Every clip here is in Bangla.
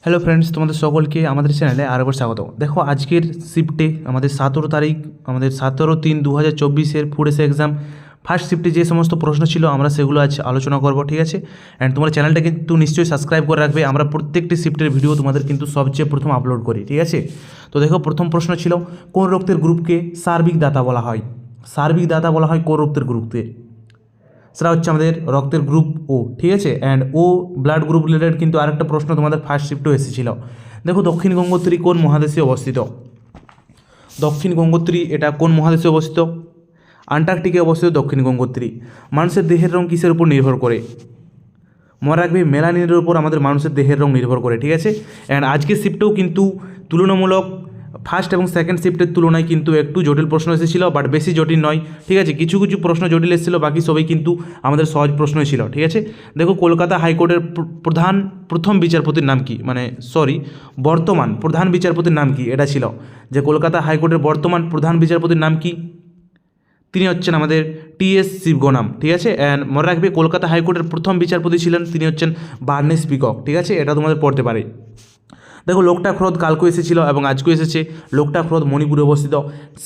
হ্যালো ফ্রেন্ডস, তোমাদের সকলকে আমাদের চ্যানেলে আরেকবার স্বাগত। দেখো, আজকের শিফটে আমাদের 17 তারিখ, আমাদের 17-3-2024 ফুড এসে এক্সাম ফার্স্ট শিফটে যে সমস্ত প্রশ্ন ছিল আমরা সেগুলো আজ আলোচনা করব, ঠিক আছে। অ্যান্ড তোমার চ্যানেলটা কিন্তু নিশ্চয়ই সাবস্ক্রাইব করে রাখবে। আমরা প্রত্যেকটি শিফটের ভিডিও তোমাদের কিন্তু সবচেয়ে প্রথম আপলোড করি, ঠিক আছে। তো দেখো, প্রথম প্রশ্ন ছিল কোন রক্তের গ্রুপকে সার্বিক দাতা বলা হয়? সার্বিক দাতা বলা হয় কোন রক্তের গ্রুপকে? সেটা হচ্ছে আমাদের রক্তের গ্রুপ ও, ঠিক আছে। And O blood group related কিন্তু আরেকটা প্রশ্ন তোমাদের ফার্স্ট শিফটেও এসেছিল। দেখো, দক্ষিণ গঙ্গোত্রী কোন মহাদেশে অবস্থিত? দক্ষিণ গঙ্গোত্রী এটা কোন মহাদেশে অবস্থিত? আন্টার্কটিকায় অবস্থিত দক্ষিণ গঙ্গোত্রী। মানুষের দেহের রং কিসের উপর নির্ভর করে? মনে রাখবে, মেলানিনের উপর আমাদের মানুষের দেহের রং নির্ভর করে, ঠিক আছে। অ্যান্ড আজকের শিফটেও কিন্তু তুলনামূলক ফার্স্ট এবং সেকেন্ড শিফটের তুলনায় কিন্তু একটু জটিল প্রশ্ন এসেছিলো, বাট বেশি জটিল নয়, ঠিক আছে। কিছু কিছু প্রশ্ন জটিল এসেছিলো, বাকি সবই কিন্তু আমাদের সহজ প্রশ্নই ছিল, ঠিক আছে। দেখো, কলকাতা হাইকোর্টের প্রথম বিচারপতির নাম কি? বর্তমান প্রধান বিচারপতির নাম কি? এটা ছিল যে কলকাতা হাইকোর্টের বর্তমান প্রধান বিচারপতির নাম কি? তিনি হচ্ছেন আমাদের টি.এস. শিবগনাম, ঠিক আছে। অ্যান্ড মনে রাখবে, কলকাতা হাইকোর্টের প্রথম বিচারপতি ছিলেন, তিনি হচ্ছেন বার্নেস পিকক, ঠিক আছে। এটা তোমাদের পড়তে পারে। দেখো, লোকটাক হ্রদ কালকে এসেছিল এবং আজকেও এসেছে। লোকটাক হ্রদ মণিপুরে অবস্থিত।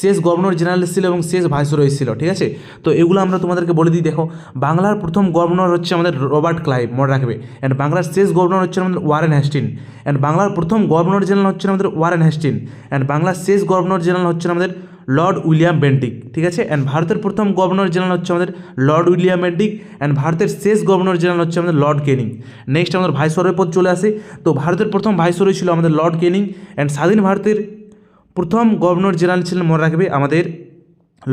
শেষ গভর্নর জেনারেল ছিল এবং শেষ ভাইসরয় ছিল, ঠিক আছে। তো এগুলো আমরা তোমাদেরকে বলে দিই। দেখো, বাংলার প্রথম গভর্নর হচ্ছে আমাদের রবার্ট ক্লাইভ, মনে রাখবে। অ্যান্ড বাংলার শেষ গভর্নর হচ্ছে আমাদের ওয়ারেন হেস্টিন। অ্যান্ড বাংলার প্রথম গভর্নর জেনারেল হচ্ছেন আমাদের ওয়ারেন হেস্টিন। অ্যান্ড বাংলার শেষ গভর্নর জেনারেল হচ্ছেন আমাদের লর্ড উইলিয়াম বেন্টিক, ঠিক আছে। অ্যান্ড ভারতের প্রথম গভর্নর জেনারেল হচ্ছে আমাদের লর্ড উইলিয়াম বেন্টিক। অ্যান্ড ভারতের শেষ গভর্নর জেনারেল হচ্ছে আমাদের লর্ড কেনিং। নেক্সট আমাদের ভাইসরয় পদ চলে আসে। তো ভারতের প্রথম ভাইসরয় ছিল আমাদের লর্ড কেনিং। অ্যান্ড স্বাধীন ভারতের প্রথম গভর্নর জেনারেল ছিলেন, মনে রাখবে, আমাদের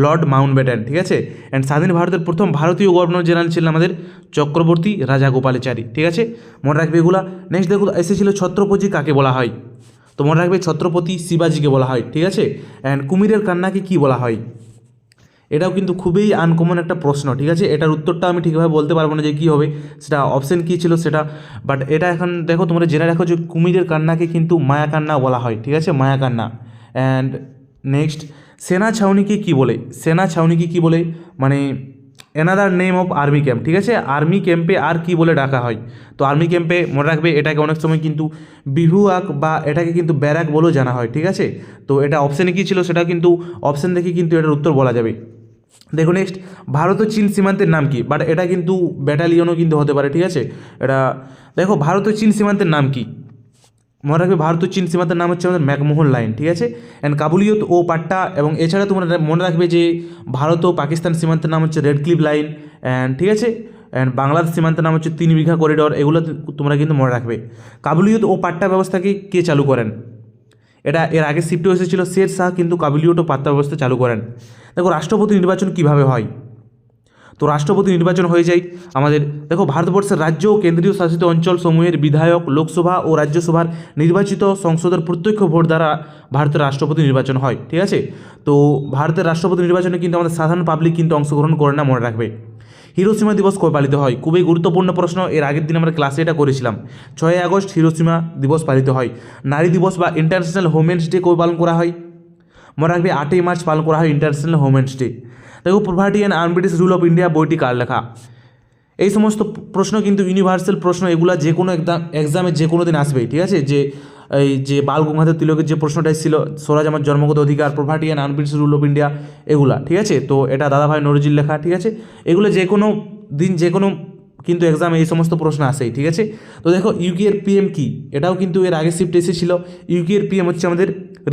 লর্ড মাউন্টব্যাটেন, ঠিক আছে। অ্যান্ড স্বাধীন ভারতের প্রথম ভারতীয় গভর্নর জেনারেল ছিলেন আমাদের চক্রবর্তী রাজাগোপালাচারী, ঠিক আছে। মনে রাখবে এগুলা। নেক্সট দেখো, এসেছিল ছত্রপতি কাকে বলা হয়? তো মনে রাখবে, ছত্রপতি শিবাজিকে বলা হয়, ঠিক আছে। অ্যান্ড কুমিরের কান্নাকে কী বলা হয়? এটাও কিন্তু খুবই আনকমন একটা প্রশ্ন, ঠিক আছে। এটার উত্তরটা আমি ঠিকভাবে বলতে পারবো না যে কী হবে, সেটা অপশন কী ছিল সেটা। বাট এটা এখন দেখো, তোমরা জেনে রাখো যে কুমিরের কান্নাকে কিন্তু মায়া কান্না বলা হয়, ঠিক আছে, মায়া কান্না। অ্যান্ড নেক্সট, সেনা ছাউনিকে কী বলে? সেনা ছাউনিকে কী বলে? মানে another name of army camp, ঠিক আছে। আর্মি ক্যাম্পে আর কি বলে ডাকা হয়? তো আর্মি ক্যাম্পে, মনে রাখবে, এটাকে অনেক সময় কিন্তু বিহুয়াক বা এটাকে কিন্তু ব্যারাক বলেও জানা হয়, ঠিক আছে। তো এটা অপশানে কী ছিল সেটা কিন্তু অপশান দেখে কিন্তু এটার উত্তর বলা যাবে। দেখো, নেক্সট, ভারত ও চীন সীমান্তের নাম কি? বাট এটা কিন্তু ব্যাটালিয়নও কিন্তু হতে পারে, ঠিক আছে। এটা দেখো, ভারত ও চীন সীমান্তের নাম কি? মনে রাখবে, ভারত ও চীন সীমান্তের নাম হচ্ছে আমাদের ম্যাকমোহন লাইন, ঠিক আছে। অ্যান্ড কাবুলিয়ত ও পাট্টা, এবং এছাড়া তোমরা মনে রাখবে যে ভারত ও পাকিস্তান সীমান্তের নাম হচ্ছে রেড ক্লিফ লাইন, অ্যান্ড ঠিক আছে। অ্যান্ড বাংলাদেশ সীমান্তের নাম হচ্ছে 3 বিঘা করিডর। এগুলো তোমরা কিন্তু মনে রাখবে। কাবুলিয়ত ও পাট্টা ব্যবস্থাকে কে চালু করেন? এটা এর আগে শিফটে এসেছিল শের শাহ, কিন্তু কাবুলিয়ত ও পাট্টা ব্যবস্থা চালু করেন। দেখো, রাষ্ট্রপতি নির্বাচন কিভাবে হয়? তো রাষ্ট্রপতি নির্বাচন হয়ে যায় আমাদের, দেখো, ভারতবর্ষের রাজ্য ও কেন্দ্রীয় শাসিত অঞ্চল সমূহের বিধায়ক, লোকসভা ও রাজ্যসভার নির্বাচিত সংসদের প্রত্যক্ষ ভোট দ্বারা ভারতের রাষ্ট্রপতি নির্বাচন হয়, ঠিক আছে। তো ভারতের রাষ্ট্রপতি নির্বাচনে কিন্তু আমাদের সাধারণ পাবলিক কিন্তু অংশগ্রহণ করে না, মনে রাখবে। হিরোশিমা দিবস কবে পালিত হয়? খুবই গুরুত্বপূর্ণ প্রশ্ন। এর আগের দিন আমরা ক্লাসে এটা করেছিলাম। 6 আগস্ট হিরোশিমা দিবস পালিত হয়। নারী দিবস বা ইন্টারন্যাশনাল ওমেন্স ডে কবে পালন করা হয়? মনে রাখবে, 8ই মার্চ পালন করা হয় ইন্টারন্যাশনাল ওমেন্স ডে। দেখো, poverty and un-British rule of India বইটি কার লেখা? এই সমস্ত প্রশ্ন কিন্তু ইউনিভার্সাল প্রশ্ন, এগুলা যে কোনো এক্সামে যে কোনো দিন আসবেই, ঠিক আছে। এই যে বাল গঙ্গাধর তিলকের যে প্রশ্নটাই ছিল, স্বরাজ আমার জন্মগত অধিকার, poverty and un-British rule of India, এগুলা, ঠিক আছে। তো এটা দাদাভাই নওরোজির লেখা, ঠিক আছে। এগুলো যে কোনো দিন যে কোনো কিন্তু এক্সামে এই সমস্ত প্রশ্ন আসেই, ঠিক আছে। তো দেখো, ইউকে এর পিএম কি? এটাও কিন্তু এর আগে শিফট এসেছিল। ইউকে এর পিএম হচ্ছে আমাদের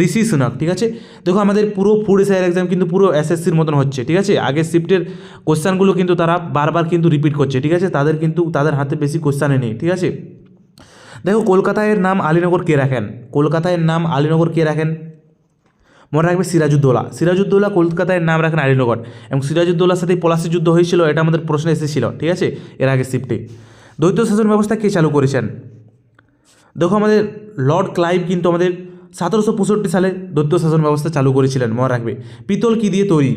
ঋষি সুনাক, ঠিক আছে। দেখো, আমাদের পুরো ফুড এসআইয়ের এক্সাম কিন্তু পুরো এসএসসির মতন হচ্ছে, ঠিক আছে। আগের শিফটের কোশ্চানগুলো কিন্তু তারা বারবার কিন্তু রিপিট করছে, ঠিক আছে। তাদের হাতে বেশি কোশ্চানে নেই, ঠিক আছে। দেখো, কলকাতায় নাম আলীনগর কে রাখেন? কলকাতায় নাম আলীনগর কে রাখেন? মনে রাখবে, সিরাজউদ্দৌলা। সিরাজউদ্দৌলা কলকাতায় নাম রাখেন আলীনগর, এবং সিরাজউদ্দৌলার সাথে পলাশি যুদ্ধ হয়েছিল, এটা আমাদের প্রশ্নে এসেছিল, ঠিক আছে, এর আগে শিফটে। দ্বৈত শাসন ব্যবস্থা কে চালু করেছেন? দেখো, আমাদের লর্ড ক্লাইভ কিন্তু আমাদের 1765 সালে দ্বৈত শাসন ব্যবস্থা চালু করেছিলেন, মনে রাখবে। পিতল কি দিয়ে তৈরি?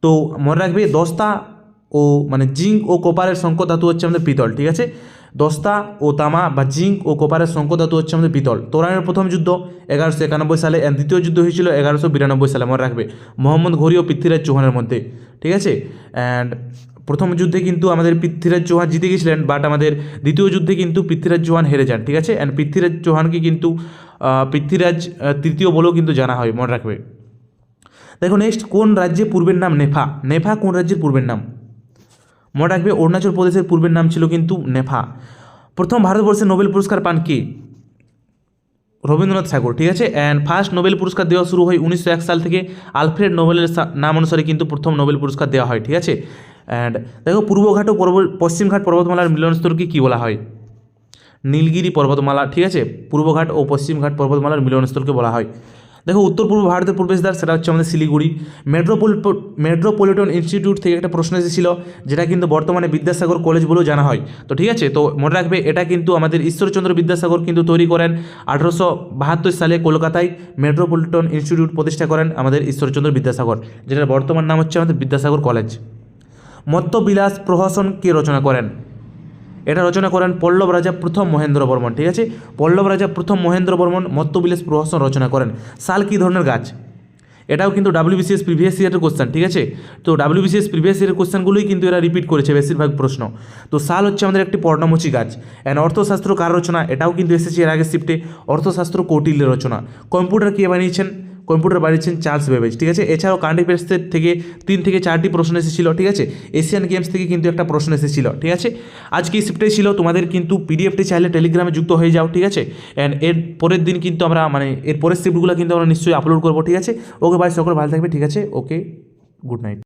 তো মনে রাখবে, দস্তা ও জিঙ্ক ও কপারের সংকর ধাতু হচ্ছে আমাদের পিতল, ঠিক আছে। দস্তা ও তামা বা জিঙ্ক ও কপারের সংকর ধাতু হচ্ছে আমাদের পিতল। তোরাইনের প্রথম যুদ্ধ 1191 সালে, এবং দ্বিতীয় যুদ্ধ হয়েছিল 1192 সালে, মনে রাখবে, মোহাম্মদ ঘোরি ও পৃথ্বীরাজ চৌহানের মধ্যে, ঠিক আছে। অ্যান্ড প্রথম যুদ্ধে কিন্তু আমাদের পৃথ্বীরাজ চৌহান জিতে গেছিলেন, বাট আমাদের দ্বিতীয় যুদ্ধে কিন্তু পৃথ্বীরাজ চৌহান হেরে যান, ঠিক আছে। অ্যান্ড পৃথ্বীরাজ চৌহানকে কিন্তু পৃথ্বীরাজ তৃতীয় বলেও কিন্তু জানা হয়, মনে রাখবে। দেখো নেক্সট, কোন রাজ্যের পূর্বের নাম নেফা? নেফা কোন রাজ্যের পূর্বের নাম? মনে রাখবে অরুণাচল প্রদেশের পূর্বের নাম ছিল কিন্তু নেফা। প্রথম ভারতবর্ষে নোবেল পুরস্কার পান কে? রবীন্দ্রনাথ ঠাকুর, ঠিক আছে। অ্যান্ড ফার্স্ট নোবেল পুরস্কার দেওয়া শুরু হয় 1901 সাল থেকে। আলফ্রেড নোবেলের নাম অনুসারে কিন্তু প্রথম নোবেল পুরস্কার দেওয়া হয়, ঠিক আছে। অ্যান্ড দেখো পূর্বঘাট ও পশ্চিমঘাট পর্বতমালার মিলনস্থলকে কী বলা হয়? নীলগিরি পর্বতমালা, ঠিক আছে। পূর্বঘাট ও পশ্চিমঘাট পর্বতমালার মিলনস্থলকে বলা হয়। দেখো উত্তর পূর্ব ভারতের প্রবেশদ্বার, সেটা হচ্ছে আমাদের শিলিগুড়ি। মেট্রোপলিটন ইনস্টিটিউট থেকে একটা প্রশ্ন এসেছিল, যেটা কিন্তু বর্তমানে বিদ্যাসাগর কলেজ বলেও জানা হয়। তো ঠিক আছে, তো মনে রাখবে এটা কিন্তু আমাদের ঈশ্বরচন্দ্র বিদ্যাসাগর কিন্তু তৈরি করেন 1872 সালে কলকাতায়। মেট্রোপলিটন ইনস্টিটিউট প্রতিষ্ঠা করেন আমাদের ঈশ্বরচন্দ্র বিদ্যাসাগর, যেটার বর্তমান নাম হচ্ছে আমাদের বিদ্যাসাগর কলেজ। মত্তবিলাস প্রহসন কে রচনা করেন? এটা রচনা করেন পল্লব রাজা প্রথম মহেন্দ্র বর্মন, ঠিক আছে। পল্লব রাজা প্রথম মহেন্দ্র বর্মন মত্তবিলাস প্রহসন রচনা করেন। শাল কী ধরনের গাছ? এটাও কিন্তু ডাব্লিউবিসিএস প্রিভিয়াস ইয়ারের কোশ্চেন, ঠিক আছে। তো ডাব্লিউবিসিএস প্রিভিয়াস ইয়ারের কোশ্চেনগুলোই কিন্তু এরা রিপিট করেছে বেশিরভাগ প্রশ্ন। তো শাল হচ্ছে আমাদের একটি পর্ণমোচী গাছ। অ্যান্ড অর্থশাস্ত্র কার রচনা? এটাও কিন্তু এসেছে এর আগের শিফটে। অর্থশাস্ত্র কৌটিল্যের রচনা। কম্পিউটার কে বানিয়েছেন? কম্পিউটার বানিয়েছেন চার্লস বেবেজ, ঠিক আছে। এছাড়াও কারেন্ট অ্যাফেয়ার্সের থেকে 3 থেকে 4টি প্রশ্ন এসেছিল, ঠিক আছে। এশিয়ান গেমস থেকে কিন্তু একটা প্রশ্ন এসেছিল, ঠিক আছে। আজকে এই শিফটে ছিল, তোমাদের কিন্তু পিডিএফটি চাইলে টেলিগ্রামে যুক্ত হয়ে যাও, ঠিক আছে। অ্যান্ড এর পরের দিন কিন্তু আমরা এর পরের শিফটগুলো কিন্তু আমরা নিশ্চয়ই আপলোড করবো, ঠিক আছে। ওকে ভাই, সকল ভালো থাকবে, ঠিক আছে। ওকে, গুড নাইট।